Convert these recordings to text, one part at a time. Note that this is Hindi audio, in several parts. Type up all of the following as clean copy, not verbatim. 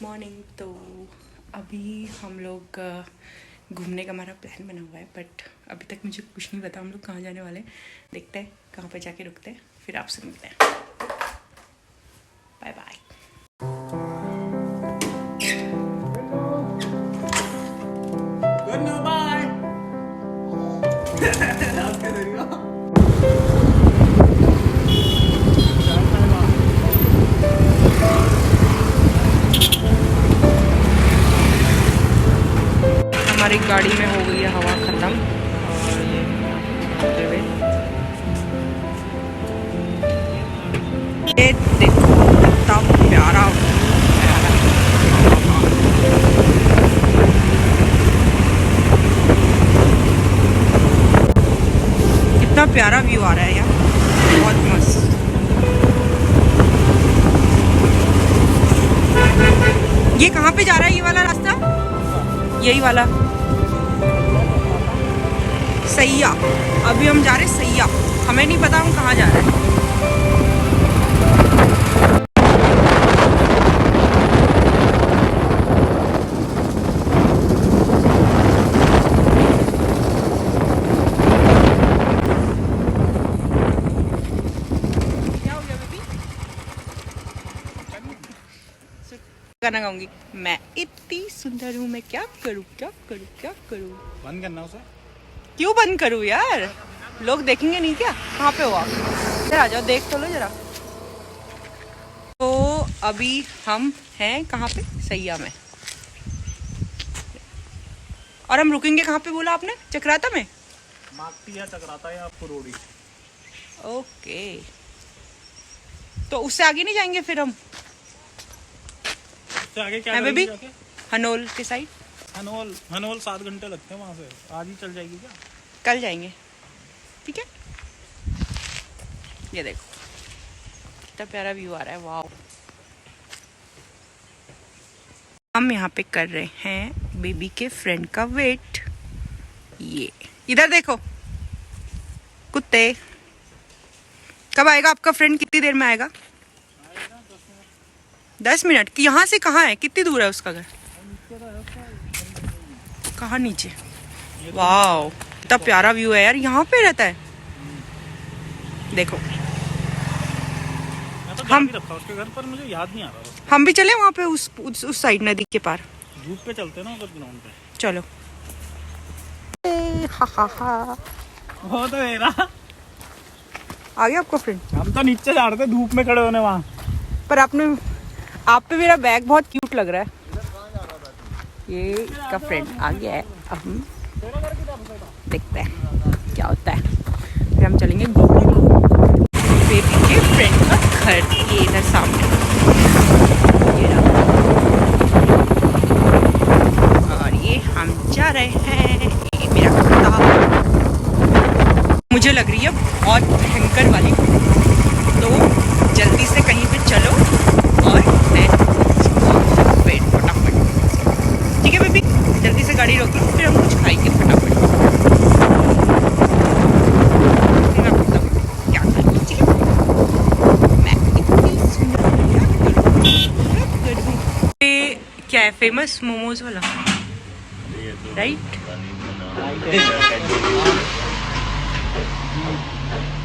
मॉर्निंग। तो अभी हम लोग घूमने का हमारा प्लान बना हुआ है, बट अभी तक मुझे कुछ नहीं पता हम लोग कहाँ जाने वाले हैं। देखते हैं कहाँ पे जाके रुकते हैं, फिर आपसे मिलते हैं। Bye bye. हमारी गाड़ी में हो गई है हवा ख़त्म और ये होते हुए ये देखो कितना प्यारा कितना प्यारा व्यू आ रहा है यार, बहुत मस्त। ये कहाँ पे जा रहा है ये वाला रास्ता? यही वाला सैया। अभी हम जा रहे हैं सैया, हमें नहीं पता हम कहाँ जा रहे हैं। क्या हो गया बेबी? गाना गाऊंगी मैं इतनी सुंदर हूँ, मैं क्या करूँ क्या करूँ क्या करूँ। बंद करना उसे। क्यों बंद करूँ यार, लोग देखेंगे नहीं क्या? कहाँ पे हो आप? इधर आ जाओ, देख तो लो जरा। तो अभी हम हैं कहाँ पे? सैया में। और हम रुकेंगे कहाँ पे बोला आपने? चक्राता में? मागती या चक्राता है आपको रोड़ी। ओके, तो उससे आगे नहीं जाएंगे फिर हम? तो आगे क्या है करेंगे बेबी? जाके? हनोल के साइड। हनोल 7 घंटे लगते हैं वहाँ से। आज ही चल जाएगी क्या? कल जाएंगे, ठीक है। ये देखो कितना प्यारा व्यू आ रहा है, वाह। हम यहाँ पे कर रहे हैं बेबी के फ्रेंड का वेट। ये इधर देखो कुत्ते, कब आएगा आपका फ्रेंड? कितनी देर में आएगा? 10 मिनट की? यहाँ से कहाँ है, कितनी दूर है उसका घर? कहाँ नीचे? वाह कितना प्यारा व्यू है यार, यहाँ पे रहता है। देखो मैं तो हम रखा उसके घर पर, मुझे याद नहीं आ रहा। हम भी चले वहाँ पे उस साइड नदी के पार। धूप पे चलते ना उधर ग्राउंड पे। चलो। हा हा हा, वो तो मेरा आ गया आपका फ्रेंड? हम तो नीचे जा रहे थे धूप में खड़े होने वहाँ। पर आप पे मेरा बैग बहुत क्यूट लग रहा है। ये इसका फ्रेंड आ गया है, अब हम देखते हैं क्या होता है। फिर हम चलेंगे घूमने को बेबी के फ्रेंड का घर। ये इधर सामने ये रहा। और ये हम जा रहे हैं, ये मेरा कुत्ता। मुझे लग रही है बहुत भयंकर वाली, तो जल्दी से कहीं पे चलो और मैं वेट फटाफट। ठीक है बेबी, जल्दी से गाड़ी रोकी, फिर हम कुछ खाएंगे फटाफट। फिर मैं बताऊँ क्या करूँ, ठीक है। मैं इतनी सुंदर क्या करूँ। ये क्या है, फेमस मोमोज वाला, राइट?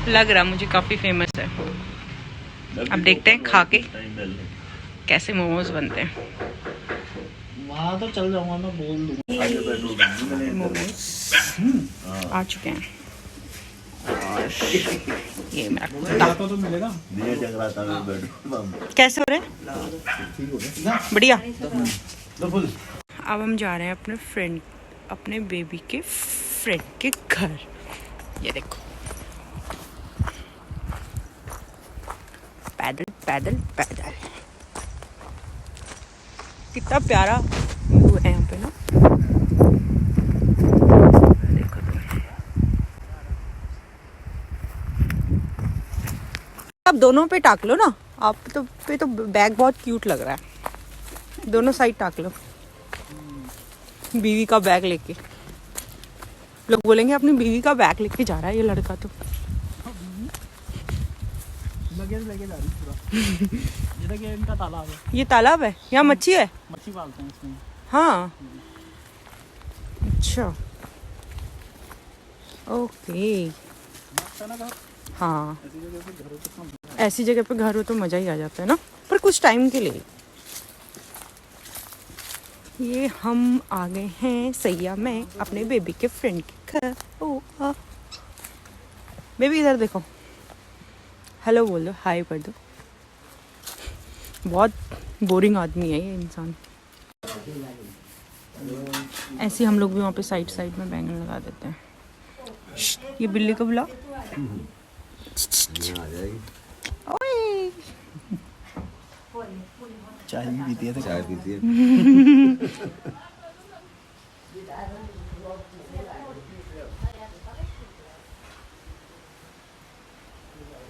लग रहा मुझे काफ़ी फेमस है। अब देखते हैं खा के कैसे मोमोज बनते हैं। वहाँ तो चल जाऊंगा मैं, बोल दूंगा। मोमोज आ चुके हैं और ये मेरा कुत्ता। तो मिलेगा। कैसे हो रहे हैं? बढ़िया। अब हम जा रहे हैं अपने बेबी के फ्रेंड के घर। ये देखो पैदल पैदल पैदल, कितना प्यारा व्यू है यहाँ पे ना। देखो आप दोनों पे टाक लो ना, आप तो बैग बहुत क्यूट लग रहा है। दोनों साइड टाक लो, बीवी का बैग लेके। लोग बोलेंगे अपनी बीवी का बैग लेके जा रहा है ये लड़का। तो लगेज लेके जा रही है पूरा। ये देखिए इनका तालाब है। ये तालाब है, यहाँ मच्छी है। मच्छी पालते हैं इसमें। हाँ अच्छा ओके। अच्छा ना घर? हाँ ऐसी जगह पे घर हो तो कम। ऐसी जगह पे घर हो तो मज़ा ही आ जाता है ना, पर कुछ टाइम के लिए। ये हम आ गए हैं सैया में अपने बेबी के फ्रेंड के घर। ओ बेबी इधर देखो, हेलो बोल दो, हाय कर दो। बहुत बोरिंग आदमी है ये इंसान। ऐसे हम लोग भी वहाँ पे साइड साइड में बैंगन लगा देते हैं। ये बिल्ली को बुला। ओए चाय भी पीती है तो चाय पीती है।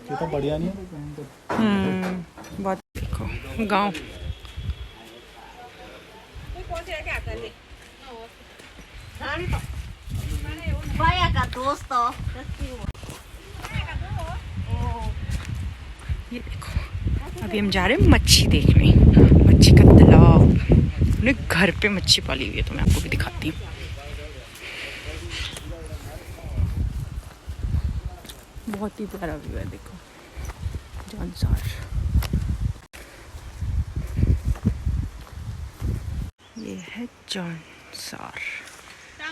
ये तो बढ़िया नहीं है। बहुत देखो गाँव। ये देखो अभी हम जा रहे हैं मच्छी देखने, मच्छी का तालाब। हमने घर पे मच्छी पाली हुई है तो मैं आपको भी दिखाती हूँ। बहुत ही प्यारा व्यू है, देखो जानसार। ये है जानसार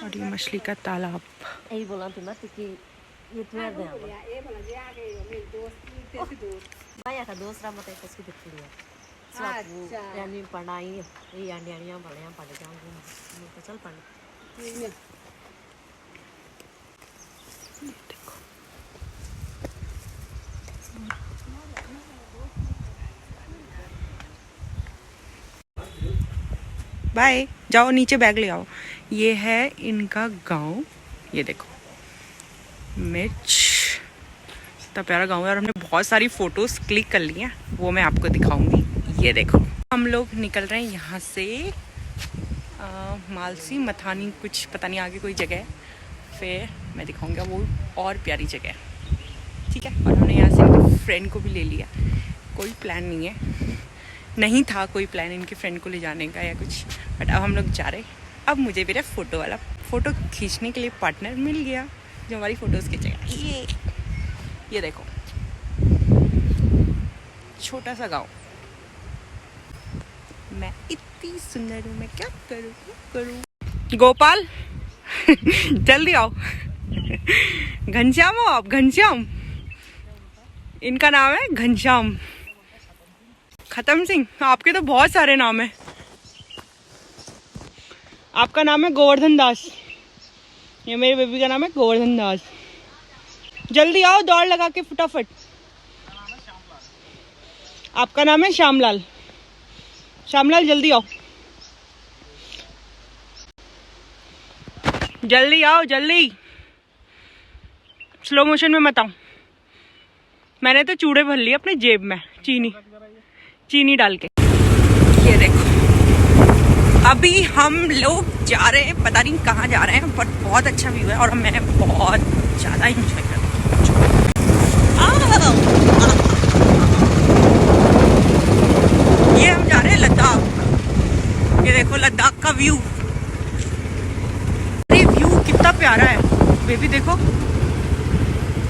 और ये मछली का तालाब। यही बोला थी ना कि ये तो याद है भैया का दूसरा मत है इसकी दिखती है यानी पढ़ाई ये यानियाँ पढ़े पढ़ जाऊँगी तो चल पढ़। देखो बाय, जाओ नीचे बैग ले आओ। ये है इनका गांव। ये देखो मिर्च, इतना प्यारा गांव है और हमने बहुत सारी फोटोज क्लिक कर ली हैं, वो मैं आपको दिखाऊंगी। ये देखो हम लोग निकल रहे हैं यहाँ से मालसी मथानी, कुछ पता नहीं आगे कोई जगह है, फिर मैं दिखाऊंगा वो और प्यारी जगह है। ठीक है, और हमने यहाँ से इनके फ्रेंड को भी ले लिया। कोई प्लान नहीं है, नहीं था कोई प्लान इनके फ्रेंड को ले जाने का या कुछ, बट अब हम लोग जा रहे हैं। अब मुझे मेरा फ़ोटो खींचने के लिए पार्टनर मिल गया जो हमारी फ़ोटोज़ खींचेगा। ये देखो छोटा सा गांव। मैं इतनी सुंदर हूँ, मैं क्या करूँ। गोपाल जल्दी आओ। घनश्याम हो आप? घनश्याम इनका नाम है, घनश्याम। खत्म सिंह, आपके तो बहुत सारे नाम हैं। आपका नाम है गोवर्धन दास, ये मेरे बेबी का नाम है गोवर्धन दास। जल्दी आओ, दौड़ लगा के फटाफट। आपका नाम है श्यामलाल। श्यामलाल जल्दी आओ, जल्दी आओ जल्दी। स्लो मोशन में मत आओ। मैंने तो चूड़े भर लिए अपने जेब में चीनी डाल के। ये देखो अभी हम लोग जा रहे हैं, पता नहीं कहाँ जा रहे हैं, बट बहुत अच्छा व्यू है और मैं बहुत ज़्यादा इंजॉय कर रही हूँ। ये हम जा रहे हैं लद्दाख। ये देखो लद्दाख का व्यू। अरे व्यू कितना प्यारा है बेबी, देखो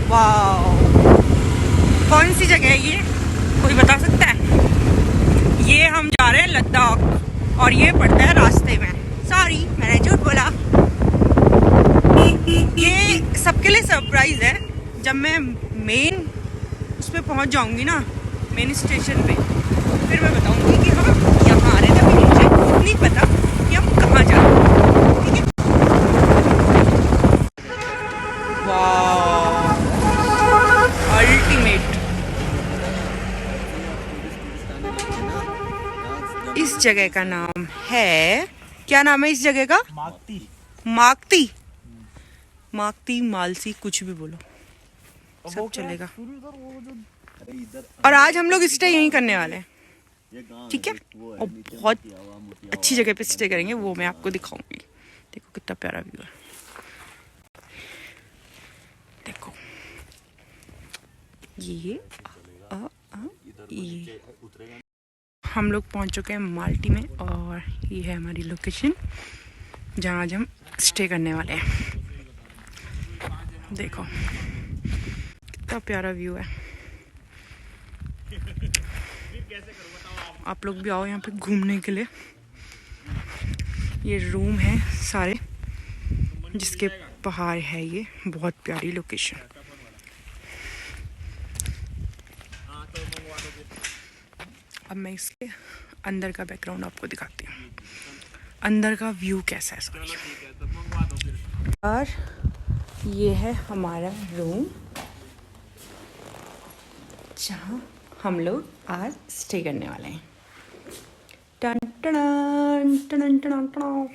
वाह। कौन सी जगह है ये, कोई बता सकता है? ये हम जा रहे हैं लद्दाख और ये पड़ता है रास्ते में। सॉरी मैंने झूठ बोला। ये सबके लिए सरप्राइज है। जब मैं मेन उस पर पहुंच जाऊंगी ना, मेन स्टेशन पे, फिर मैं बताऊंगी कि हम यहाँ आ रहे थे। अभी मुझे खुद नहीं पता कि हम कहाँ जा रहे हैं। ठीक है, वाह अल्टीमेट। इस जगह का नाम है, क्या नाम है इस जगह का? माकती मालसी, कुछ भी बोलो सब चलेगा। और आज हम लोग स्टे यहीं करने वाले हैं, ठीक है? और बहुत अच्छी जगह पे स्टे करेंगे, वो मैं आपको दिखाऊंगी। देखो कितना प्यारा व्यू है, देखो ये ये हम लोग पहुंच चुके हैं माल्टी में और ये है हमारी लोकेशन जहाँ आज हम स्टे करने वाले हैं। देखो कितना प्यारा व्यू है। आप लोग भी आओ यहाँ पे घूमने के लिए। ये रूम है सारे जिसके बाहर है ये बहुत प्यारी लोकेशन। अब मैं इसके अंदर का बैकग्राउंड आपको दिखाती हूँ, अंदर का व्यू कैसा है। सॉरी। और ये है हमारा रूम जहाँ हम लोग आज स्टे करने वाले हैं। टन टन टन टन टन।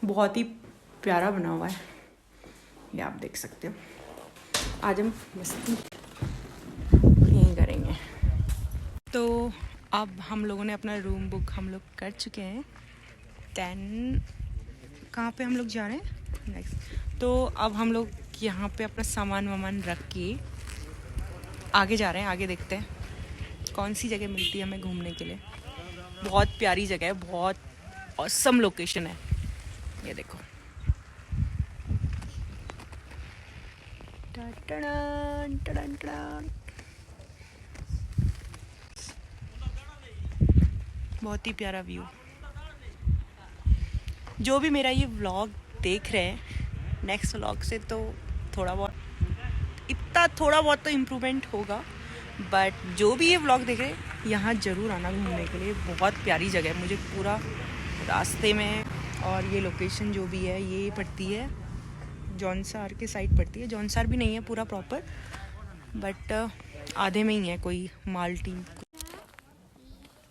बहुत ही प्यारा बना हुआ है, ये आप देख सकते हो। आज हम मस्ती यहीं करेंगे। तो अब हम लोगों ने अपना रूम बुक हम लोग कर चुके हैं। 10 कहाँ पे हम लोग जा रहे हैं नेक्स्ट। तो अब हम लोग यहाँ पे अपना सामान वामान रख के आगे जा रहे हैं। आगे देखते हैं कौन सी जगह मिलती है हमें घूमने के लिए। बहुत प्यारी जगह है, बहुत ऑसम लोकेशन है। ये देखो टन टन टन। बहुत ही प्यारा व्यू। जो भी मेरा ये व्लॉग देख रहे हैं, नेक्स्ट व्लॉग से तो थोड़ा बहुत तो इम्प्रूवमेंट होगा, बट जो भी ये व्लॉग देख रहे हैं यहाँ ज़रूर आना घूमने के लिए। बहुत प्यारी जगह है। मुझे पूरा रास्ते में और ये लोकेशन जो भी है ये पड़ती है जौनसार के साइड पड़ती है। जौनसार भी नहीं है पूरा प्रॉपर, बट आधे में ही है कोई माल्टी।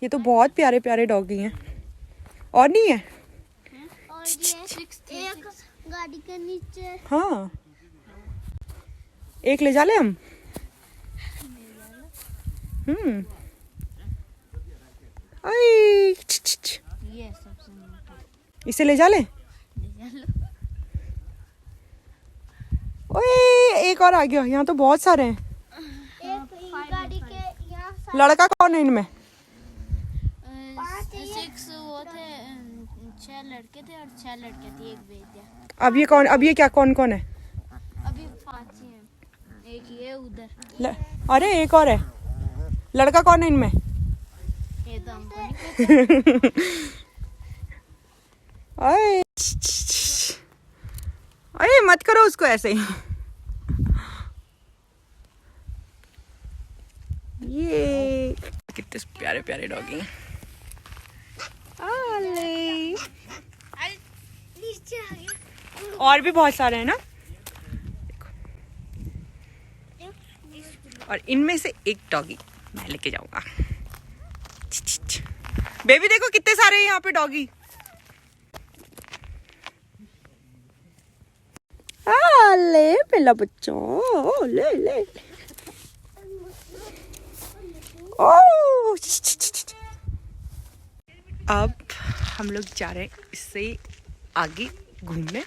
ये तो बहुत प्यारे प्यारे डॉगी हैं। और नहीं है और ये एक गाड़ी के नीचे। हाँ, एक ले जा ले हम। आई ये सबसे मोटा। इसे ले जा ले। ओए एक और आ गया। यहाँ तो बहुत सारे हैं। एक गाड़ी के यहाँ लड़का कौन है इनमें? 6 वो थे, 6 लड़के थे और 6 लड़के थे, एक बेटिया। अब ये क्या कौन कौन है? अभी 5 ही हैं, एक ये उधर। अरे एक और है। लड़का कौन है इनमें? ये तो हमको नहीं पता। अरे अरे मत करो उसको ऐसे ही। ये कितने प्यारे प्यारे डॉगी हैं। नीचे आ गया। और भी बहुत सारे हैं ना। और इनमें से एक डॉगी मैं लेके जाऊंगा। बेबी देखो कितने सारे हैं यहाँ पे डॉगी। ले पहला बच्चों ले ले। ओ अब हम लोग जा रहे हैं इससे आगे घूमने,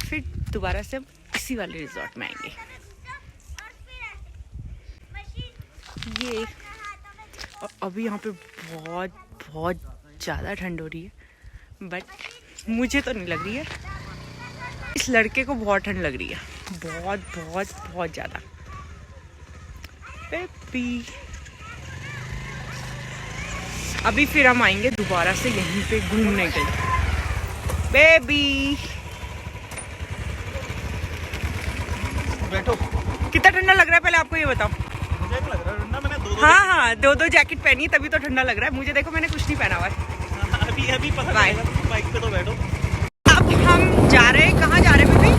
फिर दोबारा से हम इसी वाले रिजॉर्ट में आएंगे। ये और अभी यहाँ पे बहुत बहुत ज़्यादा ठंड हो रही है, बट मुझे तो नहीं लग रही है। इस लड़के को बहुत ठंड लग रही है, बहुत बहुत बहुत ज़्यादा। बेबी अभी फिर हम आएंगे दोबारा से यहीं पे घूमने के लिए। बेबी बैठो। कितना ठंडा लग रहा है पहले आपको ये बताओ। मुझे लग रहा है ठंडा। मैंने हाँ, दो जैकेट पहनी तभी तो ठंडा लग रहा है। मुझे देखो मैंने कुछ नहीं पहना हुआ है। अभी पता बाय। चलेगा। बाइक पे तो बैठो। अब हम जा रहे हैं, कहाँ जा रहे हैं बेबी?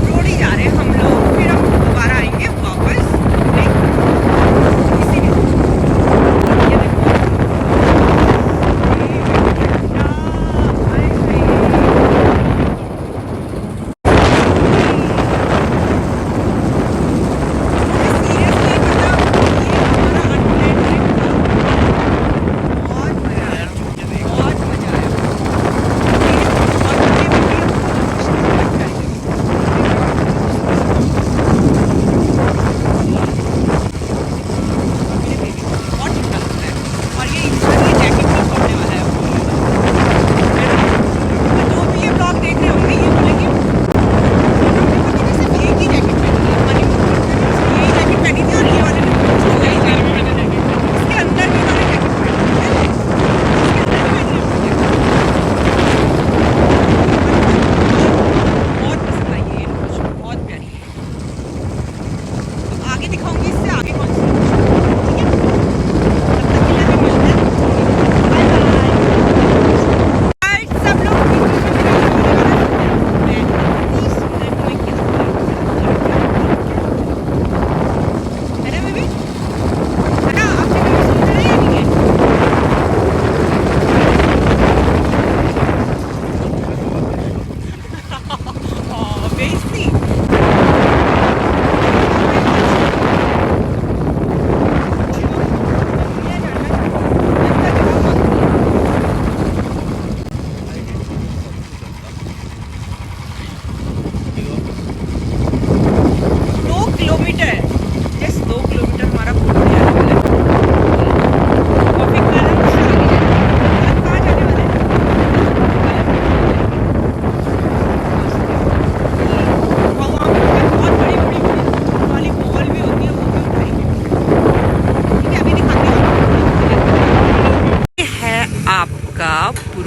रोड़ी जा रहे हैं हम लोग। फिर हम दोबारा आएंगे वापस इसीलिए। ये देखो।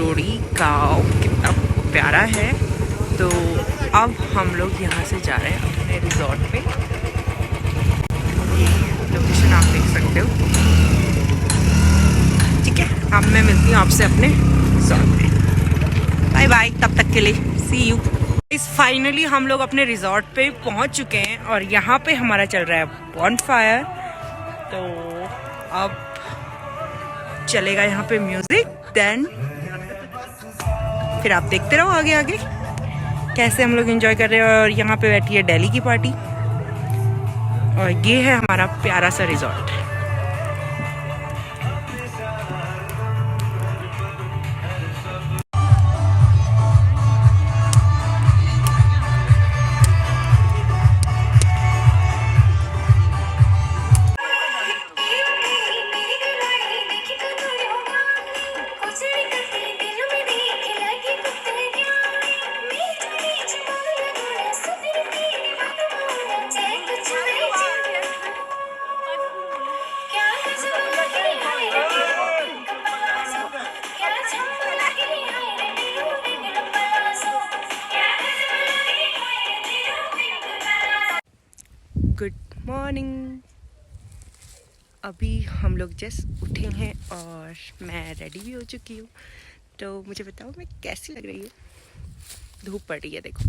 जोड़ी गाँव कितना प्यारा है। तो अब हम लोग यहाँ से जा रहे हैं अपने रिजॉर्ट पे। ये लोकेशन आप देख सकते हो। ठीक है, अब मैं मिलती हूँ आपसे अपने रिजॉर्ट पे। बाय बाय, तब तक के लिए सी यू। इस फाइनली हम लोग अपने रिजॉर्ट पे पहुँच चुके हैं और यहाँ पे हमारा चल रहा है बॉनफायर। तो अब चलेगा यहाँ पे म्यूजिक, देन फिर आप देखते रहो आगे आगे कैसे हम लोग एंजॉय कर रहे हैं। और यहाँ पे बैठी है दिल्ली की पार्टी और ये है हमारा प्यारा सा रिजॉर्ट। Good morning. अभी हम लोग जस्ट उठे हैं और मैं रेडी भी हो चुकी हूँ। तो मुझे बताओ मैं कैसी लग रही है। धूप पड़ रही है देखो।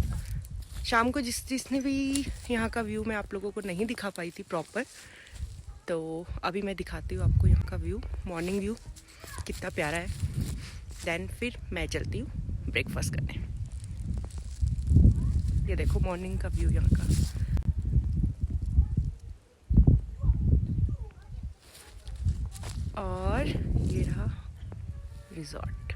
शाम को जिसने भी यहाँ का व्यू मैं आप लोगों को नहीं दिखा पाई थी प्रॉपर, तो अभी मैं दिखाती हूँ आपको यहाँ का व्यू, मॉर्निंग व्यू कितना प्यारा है। देन फिर मैं चलती हूँ ब्रेकफास्ट करने। ये देखो मॉर्निंग का व्यू यहाँ का। और ये रहा रिजॉर्ट।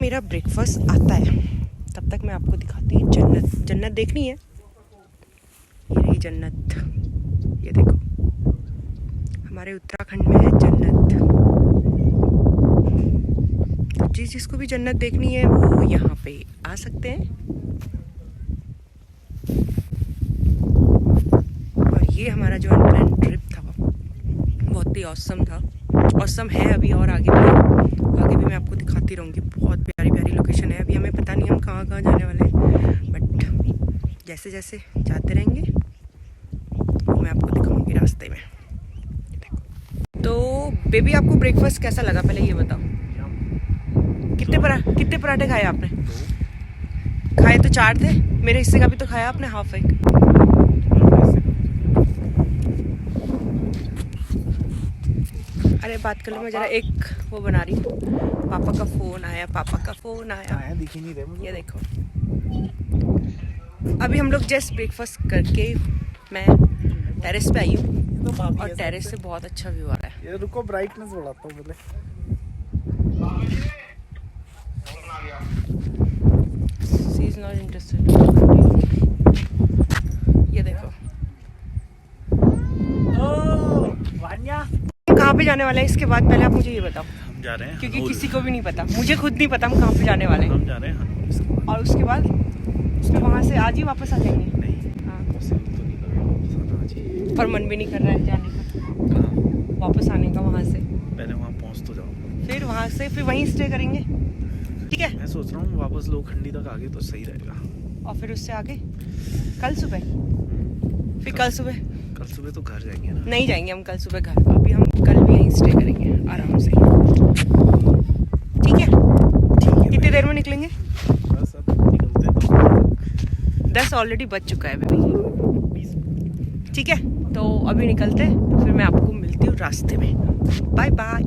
मेरा ब्रेकफास्ट आता है, तब तक मैं आपको दिखाती हूँ जन्नत। जन्नत देखनी है, ये रही जन्नत। ये देखो हमारे उत्तराखंड में है जन्नत। तो जिसको भी जन्नत देखनी है वो यहाँ पे आ सकते हैं। और ये हमारा जो अनप्लान ट्रिप था बहुत ही ऑसम था, ऑसम है अभी और आगे भी मैं आपको दिखाती रहूँगी। बहुत प्यारी प्यारी लोकेशन है। अभी हमें पता नहीं हम कहाँ कहाँ जाने वाले हैं, बट जैसे जैसे जाते रहेंगे वो मैं आपको दिखाऊंगी रास्ते में। तो बेबी आपको ब्रेकफास्ट कैसा लगा पहले ये बताओ। कितने पराठे खाए आपने? खाए तो 4 थे, मेरे हिस्से का भी तो खाया आपने हाफ एक। अरे बात कर लो, मैं जरा एक वो बना रही हूँ। पापा का फोन आया दिख ही नहीं रहे मुझे। ये देखो अभी हम लोग जस्ट ब्रेकफास्ट करके मैं टेरेस पे आई हूँ और टेरेस से बहुत अच्छा व्यू आ रहा है। ये रुको ब्राइटनेस बढ़ाता हूँ पहले। She is not interested। ये देखो कहाँ पे जाने वाले हैं इसके बाद, पहले आप मुझे ये बताओ। हम जा रहे हैं क्योंकि किसी को भी नहीं पता, मुझे खुद नहीं पता हम कहाँ पे जाने वाले हैं। हम जा रहे हैं और उसके बाद वहाँ से आज ही वापस आ जाएंगे। और मन भी नहीं कर रहा है जाने का, वापस आने का वहाँ से। पहले वहाँ पहुँच तो जाओ, फिर वहाँ से फिर वहीं स्टे करेंगे। ठीक है, मैं सोच रहा हूँ वापस लोखंडी तक आगे तो सही रहेगा। और फिर उससे आगे कल सुबह, फिर कल सुबह तो घर जाएंगे ना। नहीं जाएंगे हम कल सुबह घर, अभी हम कल भी यहीं स्टे करेंगे आराम से। ठीक है, कितनी देर में निकलेंगे? बस अब निकलते हैं। 10 ऑलरेडी बज चुका है बेबी। ठीक है, तो अभी निकलते हैं, फिर मैं आपको मिलती हूँ रास्ते में। Bye bye.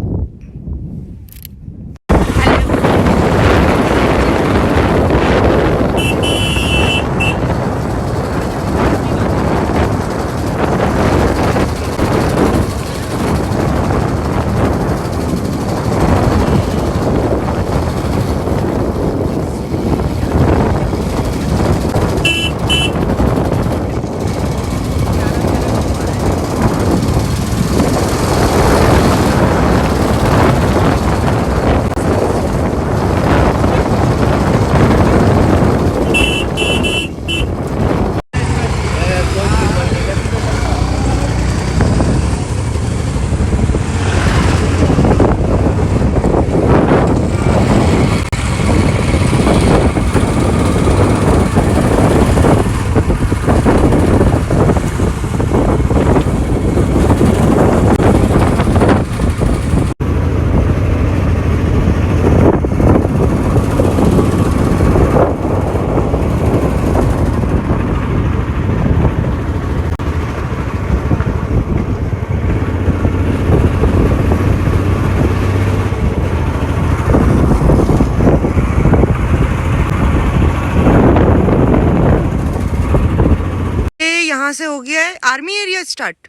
वहां से हो गया है आर्मी एरिया स्टार्ट।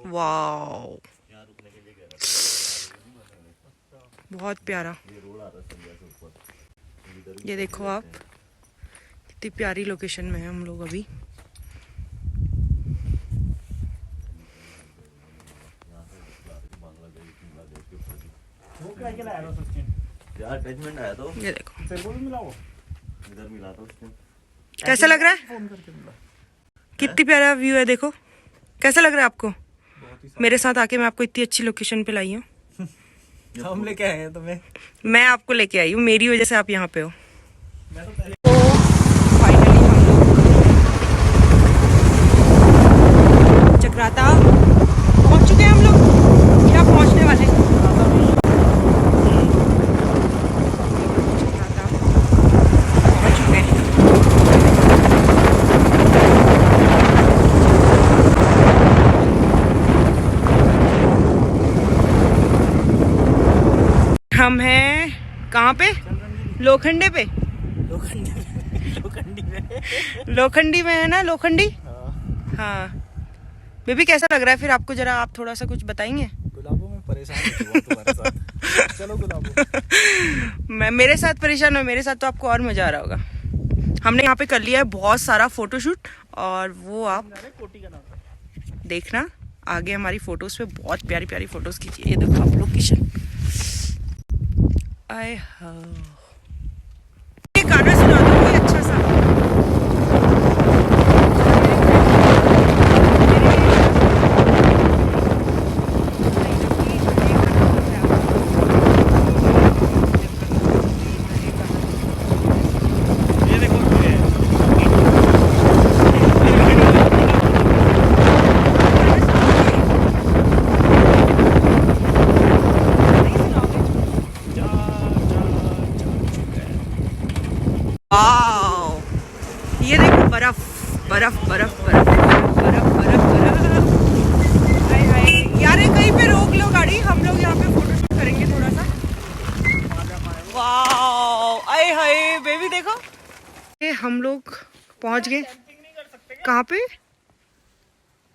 वाओ बहुत प्यारा। ये देखो आप कितनी प्यारी लोकेशन में है हम लोग अभी। यार अटैचमेंट आया तो ये देखो तेरे को भी मिला वो इधर मिला था उसने। कैसा लग रहा है? फोन करके मिला। कितनी प्यारा व्यू है देखो। कैसा लग रहा है आपको? मेरे साथ आके मैं आपको इतनी अच्छी लोकेशन पे लाई हूँ। हम लेके आए हैं तुम्हें। मैं आपको लेके आई हूँ, मेरी वजह से आप यहाँ पे हो। मैं तो पहले तो फाइनली हम लोग चक्राता पहुंच चुके हैं। हम लोग क्या पहुंचने वाले हैं। चक्राता पहुंच चुके हैं। हम हैं कहाँ पे? लोखंडे पे। लोखंडी में है ना, लोखंडी। हाँ बेबी कैसा लग रहा है फिर आपको? जरा आप थोड़ा सा कुछ बताएंगे। गुलाबों में परेशान हूँ तुम्हारे साथ। चलो गुलाबों। मैं मेरे साथ परेशान हो, मेरे साथ तो आपको और मजा आ रहा होगा। हमने यहाँ पे कर लिया है बहुत सारा फोटोशूट और वो आप कोटी का नाम देखना आगे हमारी फोटोज पे। बहुत प्यारी प्यारी फोटोज खींची। ये देखो आप लोकेशन। आए हाँ ये गाना सुना दो कोई अच्छा सा। ये देखो वाओ ये देखो बर्फ बर्फ बर्फ बर्फ बर्फ बर्फ बर्फ। हाय हाय यार कहीं पे रोक लो गाड़ी, हम लोग यहाँ पे फोटोशूट करेंगे थोड़ा सा। वाओ आए हाय बेबी देखो। ये हम लोग पहुँच गए कहाँ पे?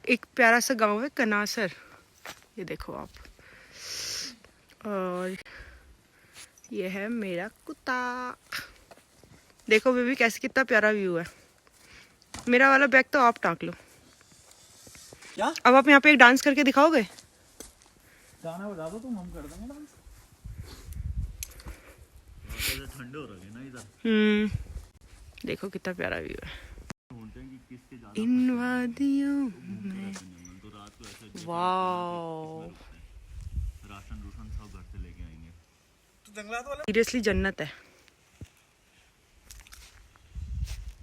एक प्यारा सा गांव है कनासर। ये देखो आप। और ये है मेरा कुत्ता। देखो बेबी कैसे कितना प्यारा व्यू है। मेरा वाला बैग तो आप टांक लो। क्या? अब आप यहाँ पे एक डांस करके दिखाओगे? गाना बजा दो तुम, हम कर देंगे डांस। ठंडे हो रहे ना इधर। देखो कितना प्यारा व्यू है इन वादियों में। वाओ राशन रूशन सब घर से लेके आएंगे। तो जंगलात वाला सीरियसली जन्नत है।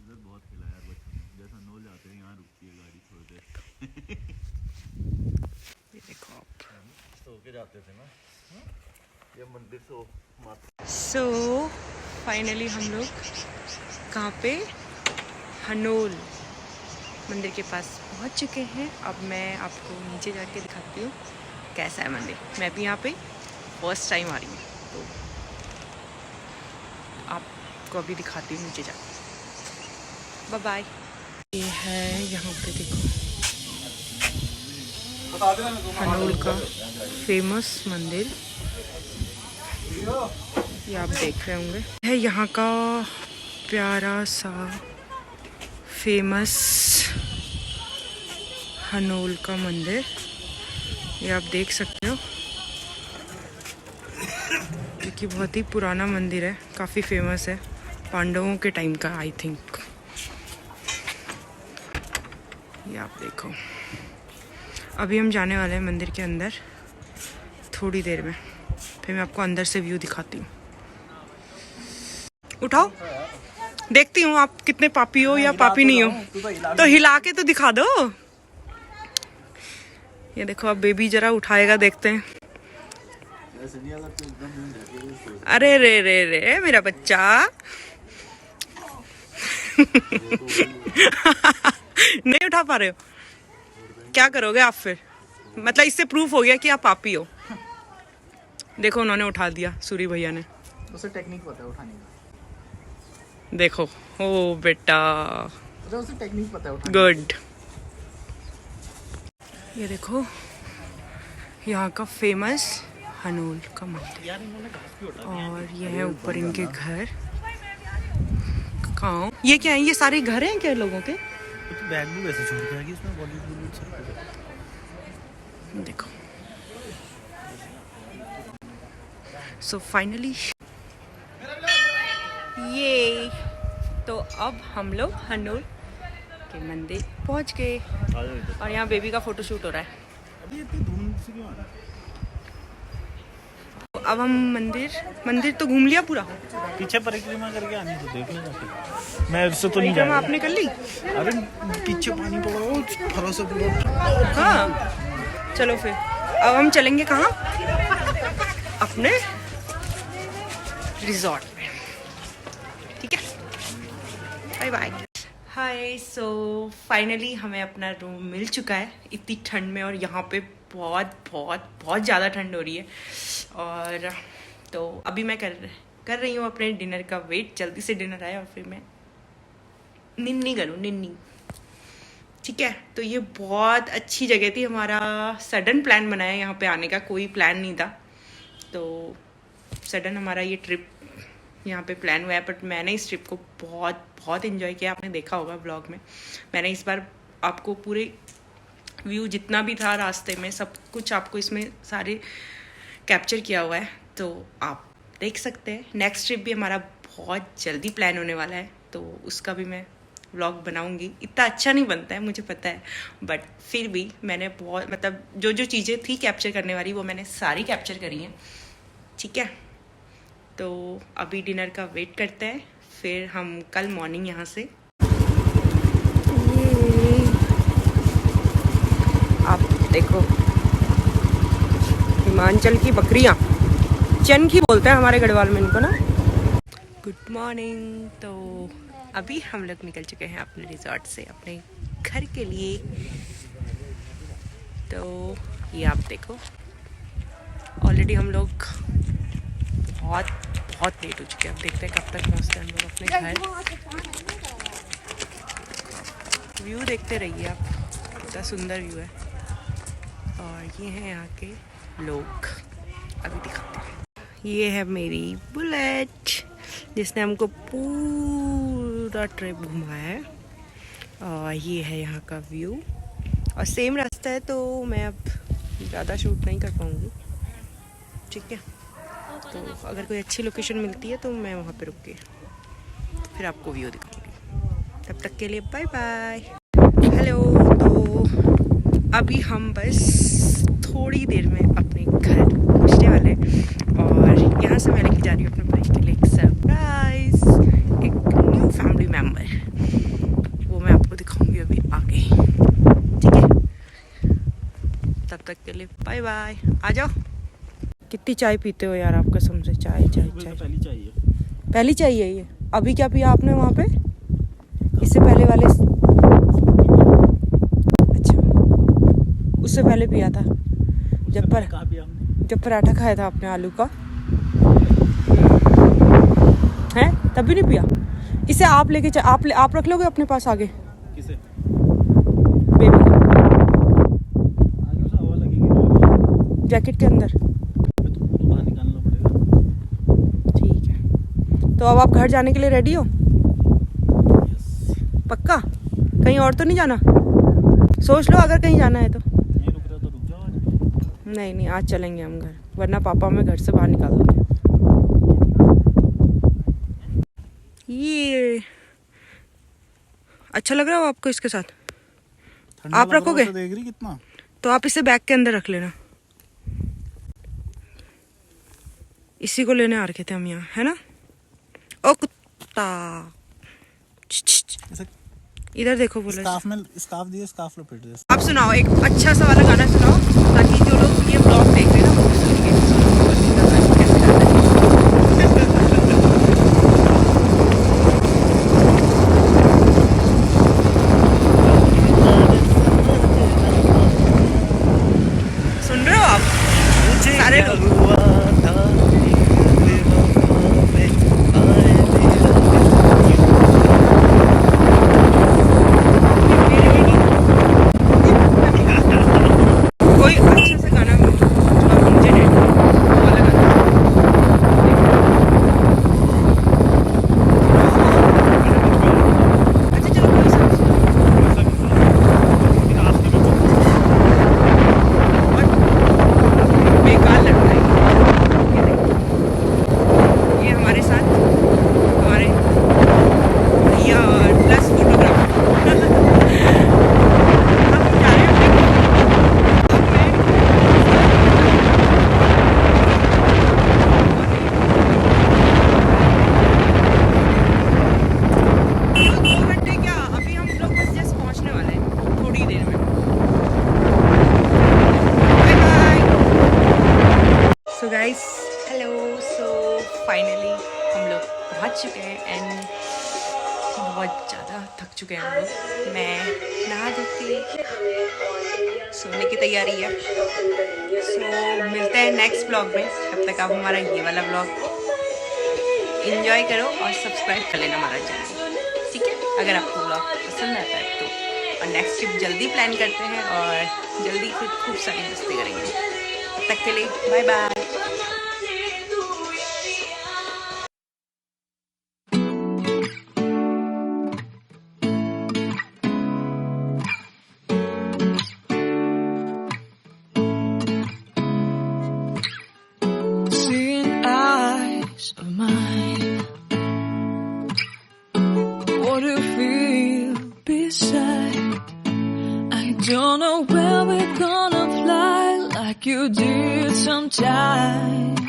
इधर बहुत खिला यार बच्चों ने। जैसा नौ जाते हैं यहाँ रुकती है गाड़ी थोड़ी देर। ये देखो आप। सो के जाते थे ना ये मंदिर से माता। सो फाइनली हम लोग कहाँ पे? हनोल मंदिर के पास पहुँच चुके हैं। अब मैं आपको नीचे जाके दिखाती हूँ कैसा है मंदिर। मैं भी यहाँ पे फर्स्ट टाइम आ रही हूँ तो आपको अभी दिखाती हूँ नीचे जाके। Bye bye. ये है यहाँ पे देखो हनोल का फेमस मंदिर। ये आप देख रहे होंगे है यहाँ का प्यारा सा फेमस हनोल का मंदिर। ये आप देख सकते हो क्योंकि बहुत ही पुराना मंदिर है, काफ़ी फेमस है पांडवों के टाइम का आई थिंक। ये आप देखो अभी हम जाने वाले हैं मंदिर के अंदर थोड़ी देर में। फिर मैं आपको अंदर से व्यू दिखाती हूँ। उठाओ देखती हूँ आप कितने पापी हो या पापी नहीं हो। तो हिला के तो दिखा दो। ये देखो अब बेबी जरा उठाएगा, देखते हैं। अरे रे रे रे मेरा बच्चा। नहीं उठा पा रहे हो? क्या करोगे आप फिर? मतलब इससे प्रूफ हो गया कि आप पापी हो। देखो उन्होंने उठा दिया, सूरी भैया ने। उसे टेक्निक पता है उठाने का। देखो ओ बेटा उसे टेक्निक पता है उठाने गुड। ये देखो यहाँ का फेमस हनूल का मंदिर, और ये है ऊपर इनके घर। कहाँ ये क्या है? ये सारे घर हैं क्या लोगों के? तो बैग भी वैसे छोड़ के आएगी इसमें बॉलीवुड सब। देखो सो फाइनली ये तो अब हम लोग हनूल के मंदिर पहुंच गए, और यहाँ बेबी का फोटो शूट हो रहा है। अभी इतनी धूम से क्यों आ रहा है? अब हम मंदिर तो घूम लिया पूरा। पीछे परिक्रमा करके आनी तो देख लेना। मैं इससे तो नहीं परिक्रमा जाऊंगा। आपने कर ली? अरे पीछे पानी पड़ा हो फरा से पूरा। हाँ चलो फिर अब हम चलेंगे कहाँ? अपने रिजॉर्ट में। ठीक है, बाय बाय। हाय, सो फाइनली हमें अपना रूम मिल चुका है इतनी ठंड में, और यहाँ पे बहुत बहुत बहुत ज़्यादा ठंड हो रही है। और तो अभी मैं कर रही हूँ अपने डिनर का वेट, जल्दी से डिनर आए और फिर मैं निन्नी करूँ, निन्नी। ठीक है, तो ये बहुत अच्छी जगह थी। हमारा सडन प्लान बनाया यहाँ पे आने का, कोई प्लान नहीं था, तो सडन हमारा ये ट्रिप यहाँ पे प्लान हुआ है। बट मैंने इस ट्रिप को बहुत बहुत इन्जॉय किया। आपने देखा होगा ब्लॉग में, मैंने इस बार आपको पूरे व्यू जितना भी था रास्ते में, सब कुछ आपको इसमें सारे कैप्चर किया हुआ है, तो आप देख सकते हैं। नेक्स्ट ट्रिप भी हमारा बहुत जल्दी प्लान होने वाला है, तो उसका भी मैं व्लॉग बनाऊंगी। इतना अच्छा नहीं बनता है मुझे पता है, बट फिर भी मैंने बहुत मतलब जो जो चीज़ें थी कैप्चर करने वाली वो मैंने सारी कैप्चर करी हैं। ठीक है, तो अभी डिनर का वेट करते हैं, फिर हम कल मॉर्निंग यहाँ से। आप देखो हिमाचल की बकरियाँ, चनखी बोलते हैं हमारे गढ़वाल में इनको ना। Good morning. तो अभी हम लोग निकल चुके हैं अपने रिजॉर्ट से अपने घर के लिए। तो ये आप देखो, ऑलरेडी हम लोग बहुत लेट हो चुके हैं। अब देखते हैं कब तक पहुंचते हैं हम लोग अपने घर। व्यू देखते रहिए आप, कितना सुंदर व्यू है। और ये हैं यहाँ के लोग, अभी दिखाते हैं। ये है मेरी बुलेट जिसने हमको पूरा ट्रिप घुमाया है, और ये है यहाँ का व्यू। और सेम रास्ता है, तो मैं अब ज़्यादा शूट नहीं कर पाऊँगी। ठीक है, तो अगर कोई अच्छी लोकेशन मिलती है तो मैं वहाँ पे रुक के फिर आपको व्यू दिखाऊंगी। तब तक के लिए बाय बाय। हेलो, तो अभी हम बस थोड़ी देर में अपने घर पहुँचने वाले हैं, और यहाँ से मैं लेके जा रही हूँ अपने भाई के लिए एक सरप्राइज, एक न्यू फैमिली मेम्बर। वो मैं आपको दिखाऊंगी अभी आगे। ठीक है, तब तक के लिए बाय बाय। आ जाओ। कितनी चाय पीते हो यार आप, कसम से। चाय चाय चाय पहली चाहिए, पहली चाहिए ये। अभी क्या पिया आपने वहाँ पे? इससे पहले वाले? अच्छा, उससे पहले पिया था जब पराठा खाया था आपने आलू का, है तब भी नहीं पिया? इसे आप लेके आप रख लोगे अपने पास आगे? किसे? बेबी को आगे से हवा लगेगी जैकेट के अंदर। तो बाहर निकालना पड़ेगा। ठीक है, तो अब आप घर जाने के लिए रेडी हो? पक्का? कहीं और तो नहीं जाना? सोच लो, अगर कहीं जाना है तो। नहीं रुक रहा तो रुक जाओ आज। नहीं आज चलेंगे हम घर, वरना पापा हमें घर से बाहर निकाल देंगे। ये अच्छा लग रहा हो आपको इसके साथ? आप रखोगे? तो देख रही कितना, तो आप इसे बैग के अंदर रख लेना। इसी को लेने आ रखे थे हम यहाँ, है ना? ओ कुत्ता, इधर देखो। बोलो स्कार्फ दिए, स्कार्फ लपेट दे। आप सुनाओ, एक अच्छा सा वाला गाना सुनाओ, ताकि जो लोग ये ब्लॉग देख रहे हैं ना वो भी सुनिए। सुन रहे हो आप सारे लोग? गाइस हेलो, सो फाइनली हम लोग पहुंच चुके हैं एंड बहुत ज़्यादा थक चुके हैं हम लोग। मैं नहा धो के सोने की तैयारी है। सो मिलते हैं नेक्स्ट ब्लॉग में। तब तक आप हमारा ये वाला ब्लॉग एंजॉय करो और सब्सक्राइब कर लेना हमारा चैनल, ठीक है? अगर आपको ब्लॉग पसंद आता है तो। और नेक्स्ट ट्रिप जल्दी प्लान करते हैं और जल्दी फिर खूब सारी मस्ती करेंगे। तब तक के लिए bye bye. Of mine, what do you feel beside? I don't know where we're gonna fly like you did sometime.